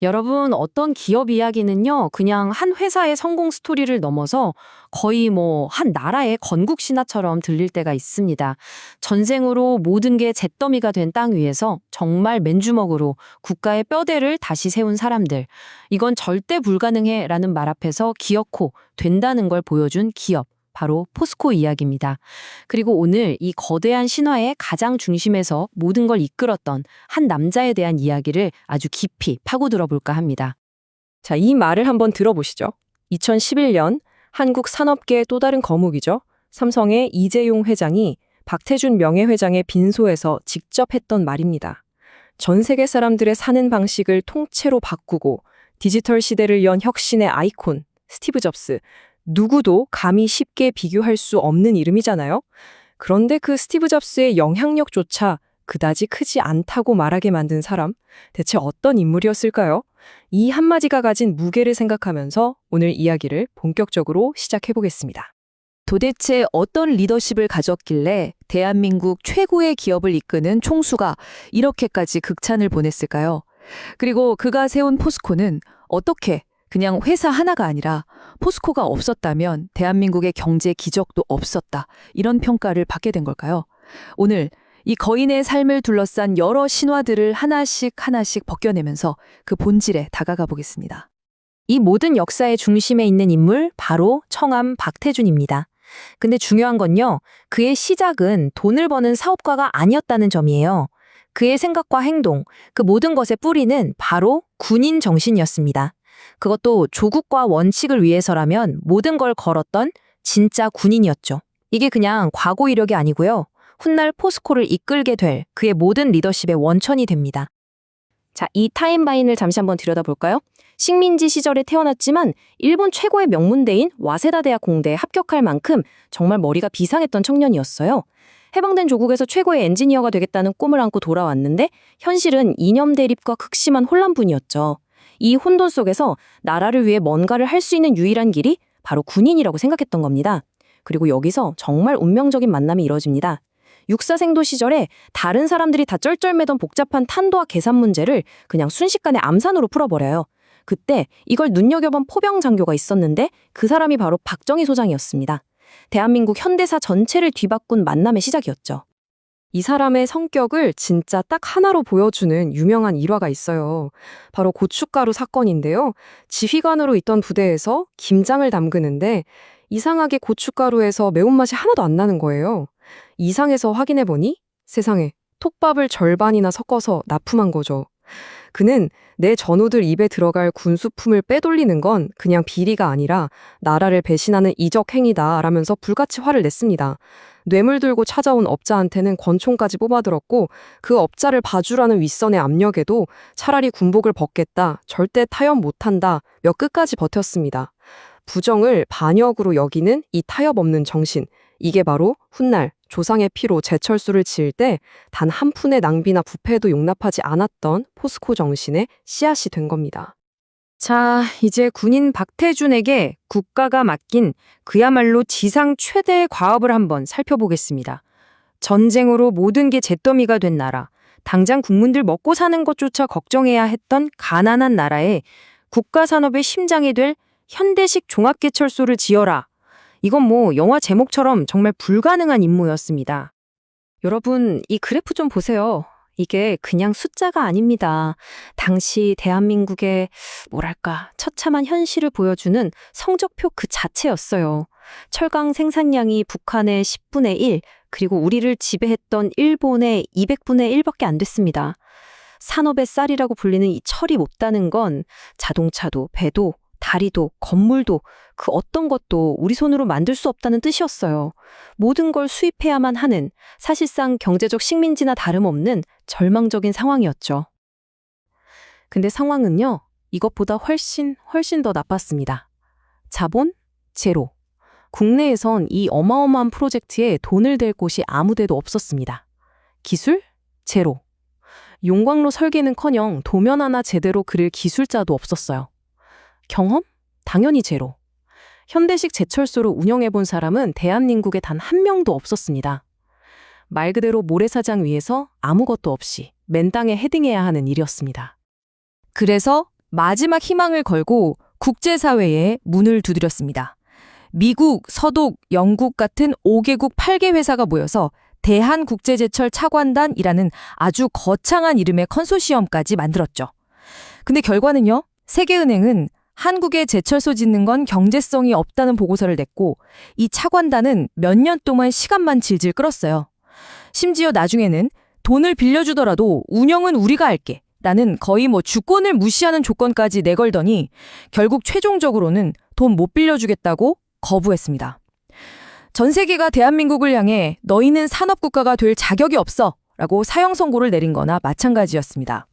여러분, 어떤 기업 이야기는요, 그냥 한 회사의 성공 스토리를 넘어서 거의 한 나라의 건국 신화처럼 들릴 때가 있습니다. 전쟁으로 모든 게 잿더미가 된 땅 위에서 정말 맨주먹으로 국가의 뼈대를 다시 세운 사람들. 이건 절대 불가능해 라는 말 앞에서 기어코 된다는 걸 보여준 기업. 바로 포스코 이야기입니다. 그리고 오늘 이 거대한 신화의 가장 중심에서 모든 걸 이끌었던 한 남자에 대한 이야기를 아주 깊이 파고들어 볼까 합니다. 자, 이 말을 한번 들어보시죠. 2011년 한국 산업계의 또 다른 거목이죠. 삼성의 이재용 회장이 박태준 명예회장의 빈소에서 직접 했던 말입니다. 전 세계 사람들의 사는 방식을 통째로 바꾸고 디지털 시대를 연 혁신의 아이콘, 스티브 잡스. 누구도 감히 쉽게 비교할 수 없는 이름이잖아요. 그런데 그 스티브 잡스의 영향력조차 그다지 크지 않다고 말하게 만든 사람, 대체 어떤 인물이었을까요? 이 한마디가 가진 무게를 생각하면서 오늘 이야기를 본격적으로 시작해 보겠습니다. 도대체 어떤 리더십을 가졌길래 대한민국 최고의 기업을 이끄는 총수가 이렇게까지 극찬을 보냈을까요? 그리고 그가 세운 포스코는 어떻게 그냥 회사 하나가 아니라 포스코가 없었다면 대한민국의 경제 기적도 없었다. 이런 평가를 받게 된 걸까요? 오늘 이 거인의 삶을 둘러싼 여러 신화들을 하나씩 벗겨내면서 그 본질에 다가가 보겠습니다. 이 모든 역사의 중심에 있는 인물 바로 청암 박태준입니다. 근데 중요한 건요, 그의 시작은 돈을 버는 사업가가 아니었다는 점이에요. 그의 생각과 행동, 그 모든 것의 뿌리는 바로 군인 정신이었습니다. 그것도 조국과 원칙을 위해서라면 모든 걸 걸었던 진짜 군인이었죠. 이게 그냥 과거 이력이 아니고요. 훗날 포스코를 이끌게 될 그의 모든 리더십의 원천이 됩니다. 자, 이 타임라인을 잠시 한번 들여다볼까요? 식민지 시절에 태어났지만 일본 최고의 명문대인 와세다 대학 공대에 합격할 만큼 정말 머리가 비상했던 청년이었어요. 해방된 조국에서 최고의 엔지니어가 되겠다는 꿈을 안고 돌아왔는데 현실은 이념 대립과 극심한 혼란뿐이었죠. 이 혼돈 속에서 나라를 위해 뭔가를 할 수 있는 유일한 길이 바로 군인이라고 생각했던 겁니다. 그리고 여기서 정말 운명적인 만남이 이뤄집니다. 육사생도 시절에 다른 사람들이 다 쩔쩔매던 복잡한 탄도와 계산 문제를 그냥 순식간에 암산으로 풀어버려요. 그때 이걸 눈여겨본 포병 장교가 있었는데 그 사람이 바로 박정희 소장이었습니다. 대한민국 현대사 전체를 뒤바꾼 만남의 시작이었죠. 이 사람의 성격을 진짜 딱 하나로 보여주는 유명한 일화가 있어요. 바로 고춧가루 사건인데요. 지휘관으로 있던 부대에서 김장을 담그는데 이상하게 고춧가루에서 매운맛이 하나도 안 나는 거예요. 이상해서 확인해보니 세상에 톱밥을 절반이나 섞어서 납품한 거죠. 그는 내 전우들 입에 들어갈 군수품을 빼돌리는 건 그냥 비리가 아니라 나라를 배신하는 이적 행위다 라면서 불같이 화를 냈습니다. 뇌물 들고 찾아온 업자한테는 권총까지 뽑아들었고 그 업자를 봐주라는 윗선의 압력에도 차라리 군복을 벗겠다, 절대 타협 못한다 몇 끝까지 버텼습니다. 부정을 반역으로 여기는 이 타협 없는 정신, 이게 바로 훗날 조상의 피로 제철수를 지을 때 단 한 푼의 낭비나 부패도 용납하지 않았던 포스코 정신의 씨앗이 된 겁니다. 자, 이제 군인 박태준에게 국가가 맡긴 그야말로 지상 최대의 과업을 한번 살펴보겠습니다. 전쟁으로 모든 게 잿더미가 된 나라, 당장 국민들 먹고 사는 것조차 걱정해야 했던 가난한 나라에 국가 산업의 심장이 될 현대식 종합개철소를 지어라. 이건 영화 제목처럼 정말 불가능한 임무였습니다. 여러분, 이 그래프 좀 보세요. 이게 그냥 숫자가 아닙니다. 당시 대한민국의 처참한 현실을 보여주는 성적표 그 자체였어요. 철강 생산량이 북한의 10분의 1, 그리고 우리를 지배했던 일본의 200분의 1밖에 안 됐습니다. 산업의 쌀이라고 불리는 이 철이 못 따는 건 자동차도, 배도, 다리도, 건물도 그 어떤 것도 우리 손으로 만들 수 없다는 뜻이었어요. 모든 걸 수입해야만 하는 사실상 경제적 식민지나 다름없는 절망적인 상황이었죠. 근데 상황은요, 이것보다 훨씬 더 나빴습니다. 자본? 제로. 국내에선 이 어마어마한 프로젝트에 돈을 댈 곳이 아무데도 없었습니다. 기술? 제로. 용광로 설계는커녕 도면 하나 제대로 그릴 기술자도 없었어요. 경험? 당연히 제로. 현대식 제철소를 운영해본 사람은 대한민국에 단 한 명도 없었습니다. 말 그대로 모래사장 위에서 아무것도 없이 맨 땅에 헤딩해야 하는 일이었습니다. 그래서 마지막 희망을 걸고 국제사회에 문을 두드렸습니다. 미국, 서독, 영국 같은 5개국 8개 회사가 모여서 대한국제제철 차관단이라는 아주 거창한 이름의 컨소시엄까지 만들었죠. 근데 결과는요? 세계은행은 한국에 제철소 짓는 건 경제성이 없다는 보고서를 냈고 이 차관단은 몇 년 동안 시간만 질질 끌었어요. 심지어 나중에는 돈을 빌려주더라도 운영은 우리가 할게 라는 거의 주권을 무시하는 조건까지 내걸더니 결국 최종적으로는 돈 못 빌려주겠다고 거부했습니다. 전 세계가 대한민국을 향해 너희는 산업국가가 될 자격이 없어 라고 사형 선고를 내린 거나 마찬가지였습니다.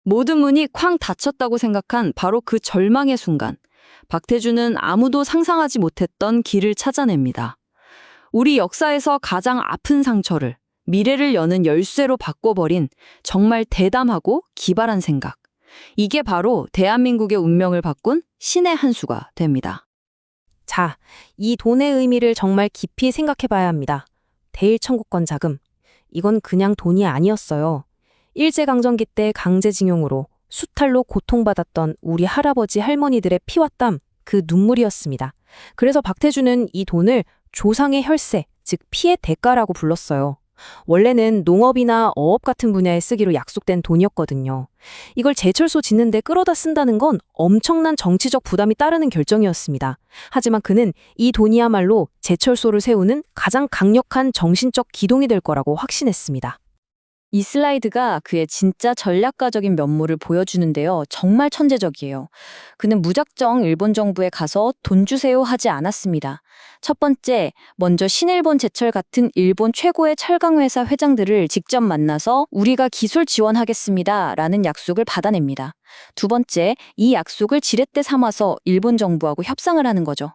모든 문이 쾅 닫혔다고 생각한 바로 그 절망의 순간, 박태준은 아무도 상상하지 못했던 길을 찾아냅니다. 우리 역사에서 가장 아픈 상처를 미래를 여는 열쇠로 바꿔버린 정말 대담하고 기발한 생각. 이게 바로 대한민국의 운명을 바꾼 신의 한 수가 됩니다. 자, 이 돈의 의미를 정말 깊이 생각해 봐야 합니다. 대일청구권 자금. 이건 그냥 돈이 아니었어요. 일제강점기 때 강제징용으로 수탈로 고통받았던 우리 할아버지 할머니들의 피와 땀, 그 눈물이었습니다. 그래서 박태준은 이 돈을 조상의 혈세, 즉 피의 대가라고 불렀어요. 원래는 농업이나 어업 같은 분야에 쓰기로 약속된 돈이었거든요. 이걸 제철소 짓는데 끌어다 쓴다는 건 엄청난 정치적 부담이 따르는 결정이었습니다. 하지만 그는 이 돈이야말로 제철소를 세우는 가장 강력한 정신적 기동이 될 거라고 확신했습니다. 이 슬라이드가 그의 진짜 전략가적인 면모를 보여주는데요. 정말 천재적이에요. 그는 무작정 일본 정부에 가서 돈 주세요 하지 않았습니다. 첫 번째, 먼저 신일본 제철 같은 일본 최고의 철강회사 회장들을 직접 만나서 우리가 기술 지원하겠습니다 라는 약속을 받아냅니다. 두 번째, 이 약속을 지렛대 삼아서 일본 정부하고 협상을 하는 거죠.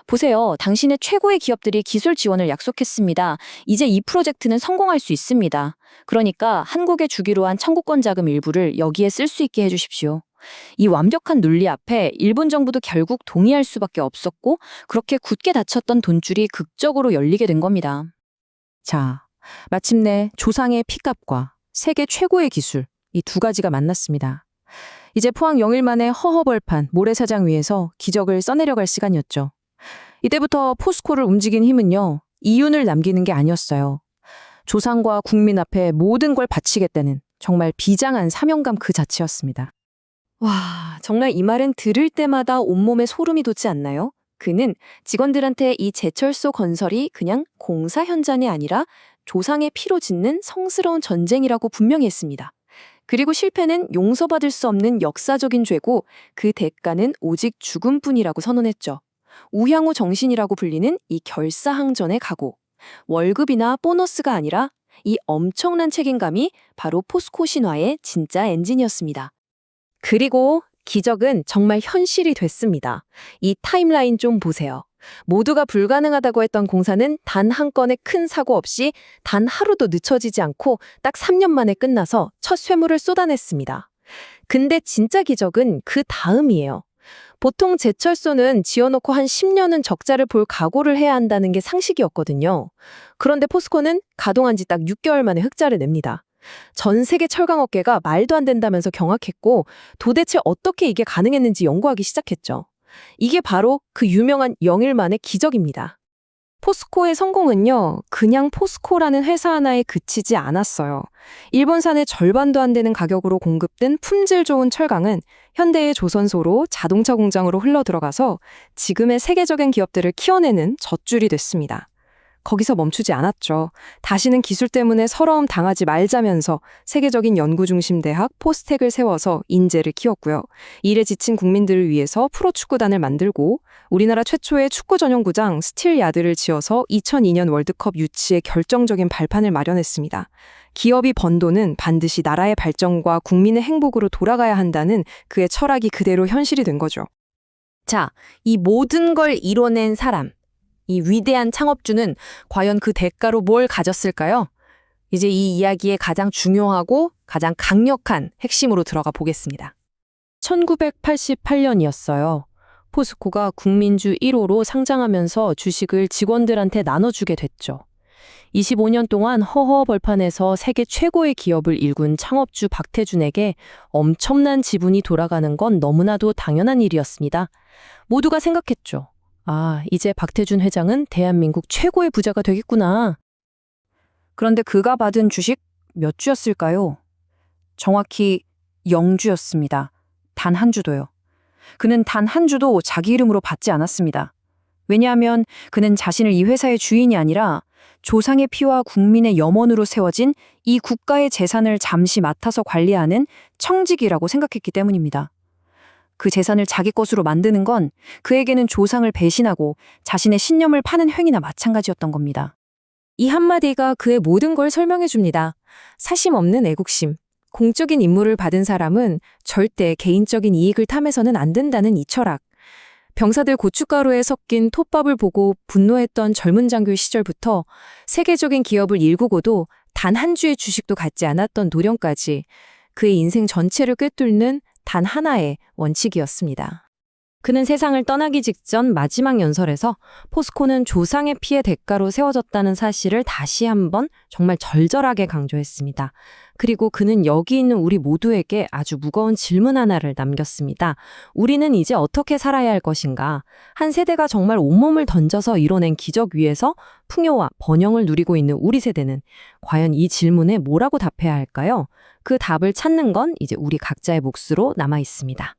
보세요. 당신의 최고의 기업들이 기술 지원을 약속했습니다. 이제 이 프로젝트는 성공할 수 있습니다. 그러니까 한국에 주기로 한 청구권 자금 일부를 여기에 쓸 수 있게 해주십시오. 이 완벽한 논리 앞에 일본 정부도 결국 동의할 수밖에 없었고 그렇게 굳게 닫혔던 돈줄이 극적으로 열리게 된 겁니다. 자, 마침내 조상의 피값과 세계 최고의 기술, 이 두 가지가 만났습니다. 이제 포항 영일만의 허허벌판 모래사장 위에서 기적을 써내려갈 시간이었죠. 이때부터 포스코를 움직인 힘은요, 이윤을 남기는 게 아니었어요. 조상과 국민 앞에 모든 걸 바치겠다는 정말 비장한 사명감 그 자체였습니다. 와, 정말 이 말은 들을 때마다 온몸에 소름이 돋지 않나요? 그는 직원들한테 이 제철소 건설이 그냥 공사 현장이 아니라 조상의 피로 짓는 성스러운 전쟁이라고 분명히 했습니다. 그리고 실패는 용서받을 수 없는 역사적인 죄고 그 대가는 오직 죽음뿐이라고 선언했죠. 우향우 정신이라고 불리는 이 결사항전의 각오. 월급이나 보너스가 아니라 이 엄청난 책임감이 바로 포스코 신화의 진짜 엔진이었습니다. 그리고 기적은 정말 현실이 됐습니다. 이 타임라인 좀 보세요. 모두가 불가능하다고 했던 공사는 단 한 건의 큰 사고 없이 단 하루도 늦춰지지 않고 딱 3년 만에 끝나서 첫 쇠물을 쏟아냈습니다. 근데 진짜 기적은 그 다음이에요. 보통 제철소는 지어놓고 한 10년은 적자를 볼 각오를 해야 한다는 게 상식이었거든요. 그런데 포스코는 가동한 지 딱 6개월 만에 흑자를 냅니다. 전 세계 철강업계가 말도 안 된다면서 경악했고 도대체 어떻게 이게 가능했는지 연구하기 시작했죠. 이게 바로 그 유명한 영일만의 기적입니다. 포스코의 성공은요, 그냥 포스코라는 회사 하나에 그치지 않았어요. 일본산의 절반도 안 되는 가격으로 공급된 품질 좋은 철강은 현대의 조선소로 자동차 공장으로 흘러들어가서 지금의 세계적인 기업들을 키워내는 젖줄이 됐습니다. 거기서 멈추지 않았죠. 다시는 기술 때문에 서러움 당하지 말자면서 세계적인 연구중심 대학 포스텍을 세워서 인재를 키웠고요. 일에 지친 국민들을 위해서 프로축구단을 만들고 우리나라 최초의 축구 전용구장 스틸야드를 지어서 2002년 월드컵 유치에 결정적인 발판을 마련했습니다. 기업이 번 돈은 반드시 나라의 발전과 국민의 행복으로 돌아가야 한다는 그의 철학이 그대로 현실이 된 거죠. 자, 이 모든 걸 이뤄낸 사람. 이 위대한 창업주는 과연 그 대가로 뭘 가졌을까요? 이제 이 이야기의 가장 중요하고 가장 강력한 핵심으로 들어가 보겠습니다. 1988년이었어요. 포스코가 국민주 1호로 상장하면서 주식을 직원들한테 나눠주게 됐죠. 25년 동안 허허벌판에서 세계 최고의 기업을 일군 창업주 박태준에게 엄청난 지분이 돌아가는 건 너무나도 당연한 일이었습니다. 모두가 생각했죠. 아, 이제 박태준 회장은 대한민국 최고의 부자가 되겠구나. 그런데 그가 받은 주식 몇 주였을까요? 정확히 0주였습니다. 단 한 주도요. 그는 단 한 주도 자기 이름으로 받지 않았습니다. 왜냐하면 그는 자신을 이 회사의 주인이 아니라 조상의 피와 국민의 염원으로 세워진 이 국가의 재산을 잠시 맡아서 관리하는 청직이라고 생각했기 때문입니다. 그 재산을 자기 것으로 만드는 건 그에게는 조상을 배신하고 자신의 신념을 파는 행위나 마찬가지였던 겁니다. 이 한마디가 그의 모든 걸 설명해 줍니다. 사심 없는 애국심. 공적인 임무를 받은 사람은 절대 개인적인 이익을 탐해서는 안 된다는 이 철학. 병사들 고춧가루에 섞인 톱밥을 보고 분노했던 젊은 장교 시절부터 세계적인 기업을 일구고도 단 한 주의 주식도 갖지 않았던 도령까지 그의 인생 전체를 꿰뚫는 단 하나의 원칙이었습니다. 그는 세상을 떠나기 직전 마지막 연설에서 포스코는 조상의 피의 대가로 세워졌다는 사실을 다시 한번 정말 절절하게 강조했습니다. 그리고 그는 여기 있는 우리 모두에게 아주 무거운 질문 하나를 남겼습니다. 우리는 이제 어떻게 살아야 할 것인가? 한 세대가 정말 온몸을 던져서 이뤄낸 기적 위에서 풍요와 번영을 누리고 있는 우리 세대는 과연 이 질문에 뭐라고 답해야 할까요? 그 답을 찾는 건 이제 우리 각자의 몫으로 남아 있습니다.